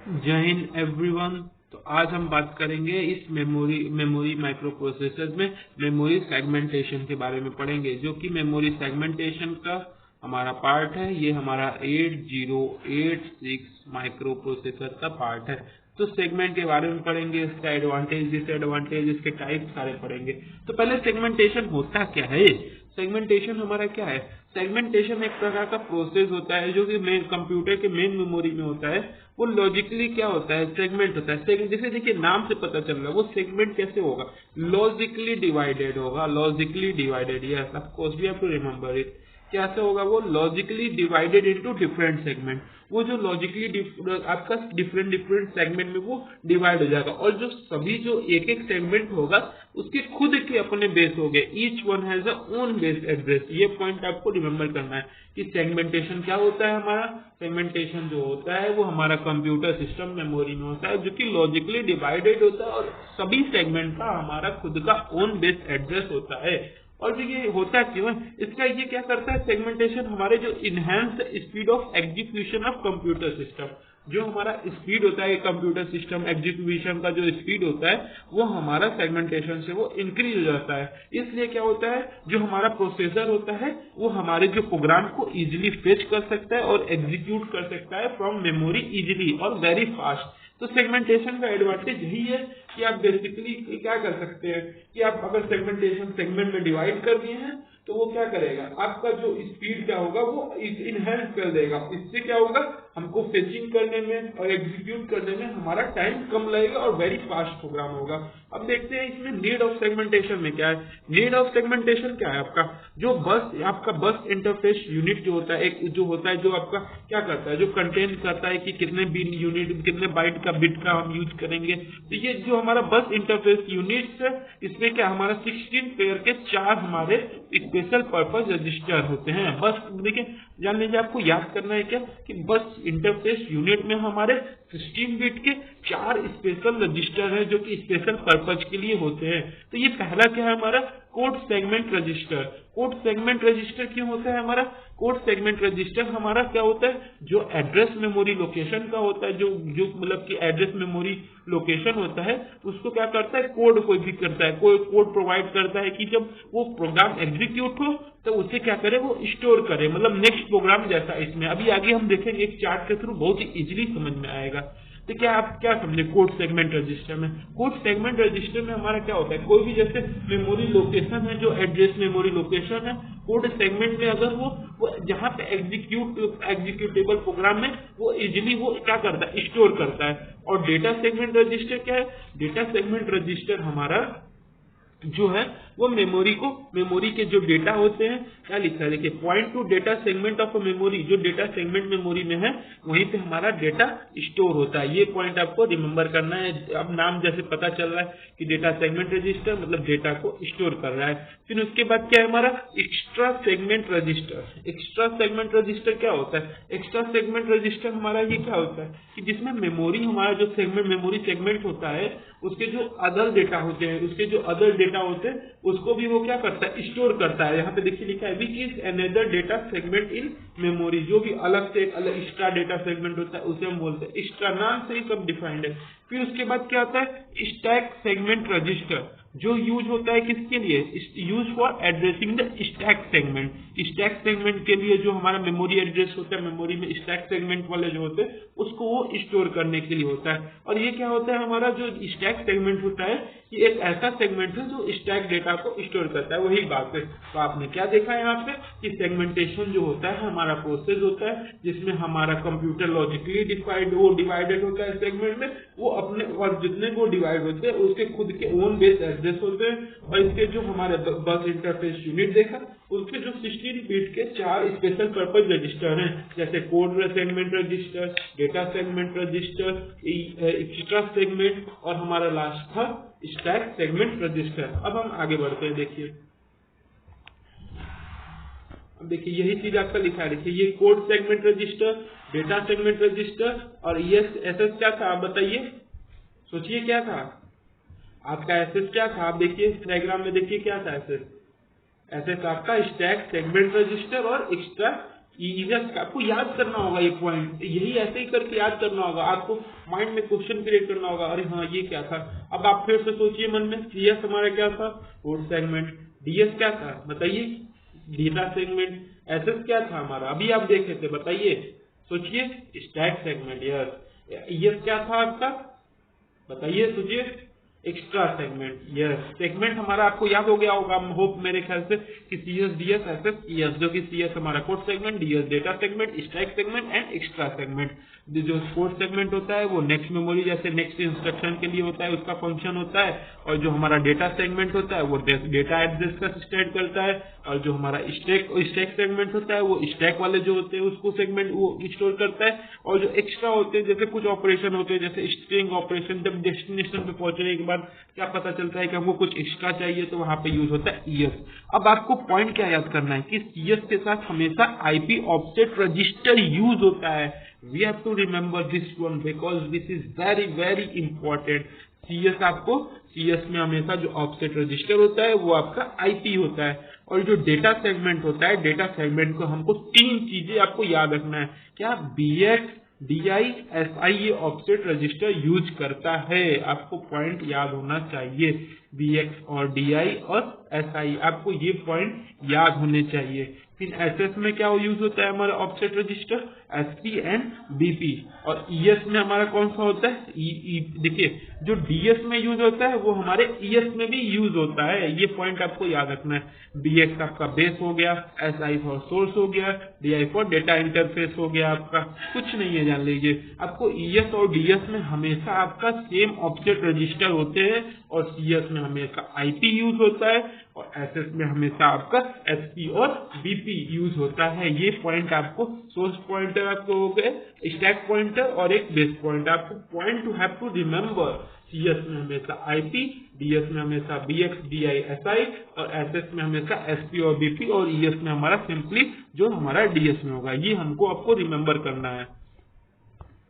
जय हिंद एवरीवन। तो आज हम बात करेंगे इस मेमोरी माइक्रो प्रोसेसर में मेमोरी सेगमेंटेशन के बारे में पढ़ेंगे, जो कि मेमोरी सेगमेंटेशन का हमारा पार्ट है। ये हमारा 8086 माइक्रो प्रोसेसर का पार्ट है। तो सेगमेंट के बारे में पढ़ेंगे, इसका एडवांटेज डिसएडवांटेज, इसके टाइप सारे पढ़ेंगे। तो पहले सेगमेंटेशन होता क्या है? सेगमेंटेशन हमारा क्या है? सेगमेंटेशन एक प्रकार का प्रोसेस होता है जो कि मेन कंप्यूटर के मेन मेमोरी में होता है। वो लॉजिकली क्या होता है? सेगमेंट होता है। जैसे देखिए नाम से पता चल रहा है, वो सेगमेंट कैसे होगा? लॉजिकली डिवाइडेड होगा। Logically divided, yes of course we have to remember it. कैसे होगा वो? Logically divided into different segment. वो जो लॉजिकली आपका डिफरेंट डिफरेंट सेगमेंट में वो डिवाइड हो जाएगा, और जो सभी जो एक एक सेगमेंट होगा उसके खुद के अपने बेस हो गए। Each one has a own base address. ये पॉइंट आपको रिमेंबर करना है कि सेगमेंटेशन क्या होता है। हमारा सेगमेंटेशन जो होता है वो हमारा कंप्यूटर सिस्टम मेमोरी में होता है, जो कि लॉजिकली डिवाइडेड होता है, और सभी सेगमेंट का हमारा खुद का ओन बेस एड्रेस होता है। और जो ये होता क्यों है, इसका ये क्या करता है? सेगमेंटेशन हमारे जो enhance speed of execution of computer system, जो हमारा स्पीड होता है कंप्यूटर सिस्टम एग्जीक्यूशन का, जो स्पीड होता है वो हमारा सेगमेंटेशन से वो इंक्रीज हो जाता है। इसलिए क्या होता है, जो हमारा प्रोसेसर होता है वो हमारे जो प्रोग्राम को इजिली फेच कर सकता है और एग्जीक्यूट कर सकता है फ्रॉम मेमोरी इजिली और वेरी फास्ट। तो सेगमेंटेशन का एडवांटेज यही है कि आप बेसिकली क्या कर सकते हैं कि आप अगर सेगमेंटेशन सेगमेंट में डिवाइड कर दिए हैं तो वो क्या करेगा, आपका जो स्पीड क्या होगा वो इनहेंस कर देगा। इससे क्या होगा, हमको फेचिंग करने में और एग्जीक्यूट करने में हमारा टाइम कम लगेगा और वेरी फास्ट प्रोग्राम होगा। अब देखते हैं इसमें नीड ऑफ सेगमेंटेशन में क्या है। नीड ऑफ सेगमेंटेशन क्या है? आपका बस इंटरफेस यूनिट जो होता है, एक जो होता है जो आपका क्या करता है, जो कंटेन करता है कि कितने बिट यूनिट, कितने बाइट का बिट का हम यूज करेंगे। तो ये जो हमारा बस इंटरफेस यूनिट है, इसमें क्या हमारा 16 पेयर के 4 हमारे स्पेशल पर्पज रजिस्टर होते हैं। बस देखिए, जान लीजिए आपको याद करना है क्या कि बस इंटरफेस यूनिट में हमारे 16 बिट के 4 स्पेशल रजिस्टर हैं, जो कि स्पेशल पर्पज के लिए होते हैं। तो ये पहला क्या है हमारा? Code segment register. Code segment register क्यों होता है हमारा? कोड सेगमेंट रजिस्टर हमारा क्या होता है, जो एड्रेस मेमोरी लोकेशन का होता है, जो जो मतलब कि एड्रेस मेमोरी लोकेशन होता है, उसको क्या करता है, कोड को भी करता है, कोई कोड प्रोवाइड करता है कि जब वो प्रोग्राम एग्जीक्यूट हो तो उसे क्या करे, वो स्टोर करे, मतलब नेक्स्ट प्रोग्राम जैसा। इसमें अभी आगे हम देखेंगे एक चार्ट के थ्रू, बहुत ही इजीली समझ में आएगा। तो क्या आप क्या समझे कोड सेगमेंट रजिस्टर में? कोड सेगमेंट रजिस्टर में हमारा क्या होता है, कोई भी जैसे मेमोरी लोकेशन है, जो एड्रेस मेमोरी लोकेशन है, कोड सेगमेंट में अगर वो जहां पे एग्जीक्यूटेबल प्रोग्राम में वो इजिली वो क्या करता है, स्टोर करता है। और डेटा सेगमेंट रजिस्टर क्या है? डेटा सेगमेंट रजिस्टर हमारा जो है वो मेमोरी के जो डेटा होते हैं, क्या लिखा है देखिए, point two data segment of memory. जो डेटा सेगमेंट मेमोरी में है वहीं पे हमारा डेटा स्टोर होता है। ये पॉइंट आपको रिमेंबर करना है। अब नाम जैसे पता चल रहा है कि डेटा सेगमेंट रजिस्टर मतलब डेटा को स्टोर कर रहा है। फिर उसके बाद क्या है हमारा? Extra segment register. Extra segment register क्या होता है? एक्स्ट्रा सेगमेंट रजिस्टर हमारा ये क्या होता है कि जिसमें मेमोरी, हमारा जो सेगमेंट मेमोरी सेगमेंट होता है, उसके जो अदर डेटा होते हैं, उसके जो अदर डेटा होते हैं उसको भी वो क्या करता है, स्टोर करता है। यहाँ पे देखिए लिखा है which is another data segment in memory. जो भी अलग से एक अलग एक्स्ट्रा डेटा सेगमेंट होता है उसे हम बोलते हैं एक्स्ट्रा। नाम से ही सब डिफाइंड है। फिर उसके बाद क्या होता है? स्टैक सेगमेंट रजिस्टर, जो यूज होता है किसके लिए? Use for addressing the stack segment. Stack segment के लिए जो हमारा मेमोरी एड्रेस होता है, मेमोरी में स्टैक सेगमेंट वाले जो होते हैं उसको वो स्टोर करने के लिए होता है। और ये क्या होता है हमारा जो स्टैक सेगमेंट होता है, ये एक ऐसा सेगमेंट है जो स्टैक डेटा को स्टोर करता है। वही बात है। तो आपने क्या देखा है यहाँ पे कि सेगमेंटेशन जो होता है हमारा प्रोसेस होता है, जिसमें हमारा कंप्यूटर लॉजिकली डिवाइडेड होता है सेगमेंट में। वो अपने और जितने वो डिवाइड होते हैं उसके खुद के ओन बेस एड्रेस होते हैं। और इसके जो हमारे बस इंटरफेस यूनिट देखा, उसके जो 16 बिट के 4 स्पेशल पर्पज रजिस्टर हैं, जैसे code segment register, data segment register, extra segment, और हमारा लास्ट था स्टैक सेगमेंट रजिस्टर। अब हम आगे बढ़ते हैं। देखिए अब देखिए यही चीज आपका लिखा है। देखिए ये code segment register, data segment register, और ये एसएस क्या था आप बताइए, सोचिए क्या था आपका एसएस? क्या था आप देखिए डायग्राम में, देखिए क्या था एसएस? एसएस आपका स्टैक सेगमेंट रजिस्टर और एक्स्ट्रा ईएस आपको याद करना होगा, ये पॉइंट यही ऐसे ही करके याद करना होगा, आपको माइंड में क्वेश्चन क्रिएट करना होगा, अरे हाँ ये क्या था। अब आप फिर से सोचिए मन में, सीएस हमारा क्या था, कोड सेगमेंट, डीएस क्या था बताइए, डेटा सेगमेंट, एसएस क्या था हमारा, अभी आप देखे थे, बताइए सोचिए, स्टैक सेगमेंट, यस। ईएस क्या था आपका, बताइए सोचिए, एक्स्ट्रा सेगमेंट, यस। सेगमेंट हमारा आपको याद हो गया होगा होप मेरे ख्याल से कि सीएस, डीएस, एसएस, ईएस, जो कि सीएस हमारा code segment, DS data segment, stack segment and extra segment. जो कोड सेगमेंट होता है वो नेक्स्ट मेमोरी जैसे नेक्स्ट इंस्ट्रक्शन के लिए होता है, उसका फंक्शन होता है, और जो हमारा डेटा सेगमेंट होता है वो डेटा एड्रेस का स्टेट करता है, और जो हमारा स्टैक सेगमेंट होता है वो स्टैक वाले जो होते हैं उसको सेगमेंट वो स्टोर करता है, और जो एक्स्ट्रा होते हैं जैसे कुछ ऑपरेशन होते हैं जैसे स्ट्रिंग ऑपरेशन, जब डेस्टिनेशन पे पहुंचने के बाद क्या पता चलता है कि हमको कुछ एक्स्ट्रा चाहिए तो वहां पे यूज होता है ईएस। अब आपको पॉइंट क्या याद करना है कि सीएस के साथ हमेशा आईपी ऑफसेट रजिस्टर यूज होता है। We have to remember this one because this is very very important. CS आपको, सीएस में हमेशा जो ऑफसेट रजिस्टर होता है वो आपका आईपी होता है, और जो डेटा सेगमेंट होता है, डेटा सेगमेंट को हमको 3 चीजें आपको याद रखना है, क्या, बीएक्स, डीआई, एसआई, ये ऑफसेट रजिस्टर यूज करता है, आपको पॉइंट याद होना चाहिए। बीएक्स और डीआई और एसआई, आपको ये पॉइंट याद होने चाहिए। फिर एसएस में क्या यूज होता है हमारा offset register, SP and BP, और ईएस में हमारा कौन सा होता है, देखिए जो डीएस में यूज होता है वो हमारे ईएस में भी यूज होता है, ये पॉइंट आपको याद रखना है। बीएक्स आपका बेस हो गया, एसआई फॉर सोर्स हो गया, डीआई फॉर डेटा इंटरफेस हो गया, आपका कुछ नहीं है, जान लीजिए। आपको ईएस और डीएस में हमेशा आपका सेम ऑफसेट रजिस्टर होते हैं, और सीएस में हमेशा आईपी यूज होता है, और एसएस में हमेशा आपका एसपी और बीपी यूज होता है। ये पॉइंट आपको, सोर्स पॉइंटर आपको हो गए, स्टैक पॉइंटर और एक बेस पॉइंटर, आपको point to have to remember. CS में हमेशा आईपी, डीएस में हमेशा बीएक्स, डीआई, एसआई, और एसएस में हमेशा एसपी और बीपी, और ईएस में हमारा सिंपली जो हमारा डीएस में होगा। ये हमको आपको रिमेम्बर करना है।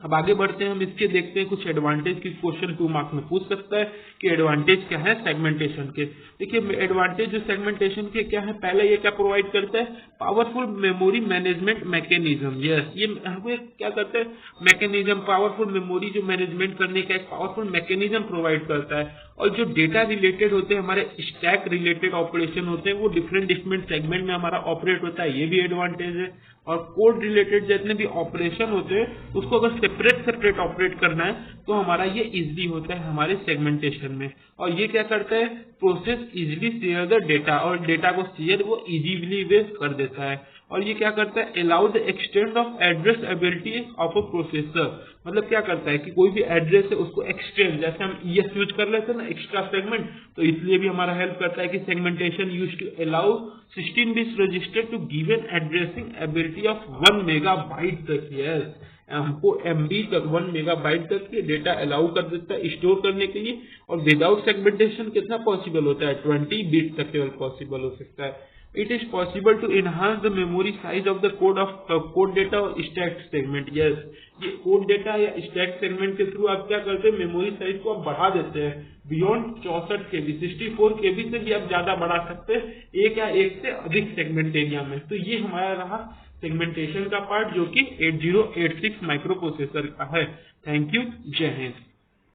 अब आगे बढ़ते हैं, हम इसके देखते हैं कुछ एडवांटेज की क्वेश्चन 2 मार्क्स में पूछ सकता है कि एडवांटेज क्या है सेगमेंटेशन के। देखिए एडवांटेज जो सेगमेंटेशन के क्या है, पहले ये क्या प्रोवाइड करता है, powerful memory management mechanism. Yes, ये हमको क्या करता है, मैकेनिज्म, पावरफुल मेमोरी जो मैनेजमेंट करने का एक पावरफुल मैकेनिज्म प्रोवाइड करता है। और जो डेटा रिलेटेड होते हैं, हमारे स्टैक रिलेटेड ऑपरेशन होते हैं, वो डिफरेंट सेगमेंट में हमारा ऑपरेट होता है, ये भी एडवांटेज है। और कोड रिलेटेड जितने भी ऑपरेशन होते हैं उसको अगर सेपरेट ऑपरेट करना है तो हमारा ये इजीली होता है हमारे सेगमेंटेशन में। और ये क्या करता है, process easily share the data, और डेटा को शेयर वो इजीली वे कर देता है। और ये क्या करता है, allow the extend of address ability of a processor, मतलब क्या करता है कि कोई भी एड्रेस है उसको एक्सटेंड, जैसे हम ईएस यूज कर लेते हैं ना एक्स्ट्रा सेगमेंट, तो इसलिए भी हमारा हेल्प करता है कि segmentation use to allow 16 bit register to give an addressing ability of 1 megabyte तक। यस, हमको एमबी तक 1 मेगाबाइट तक के डेटा अलाउ कर देता है स्टोर करने के लिए। और विदाउट सेगमेंटेशन कितना पॉसिबल होता है, 20 बिट तक केवल पॉसिबल हो सकता है। It is possible to enhance the memory size of the code data और stack segment। Yes, ये code data या stack segment के थ्रू आप क्या करते हैं, मेमोरी साइज को आप बढ़ा देते हैं बियॉन्ड 64 KB, 64 KB से भी आप ज्यादा बढ़ा सकते हैं, एक या एक से अधिक सेगमेंट एरिया में। तो ये हमारा रहा सेगमेंटेशन का पार्ट, जो कि 8086 माइक्रो प्रोसेसर का है। थैंक यू, जय हिंद।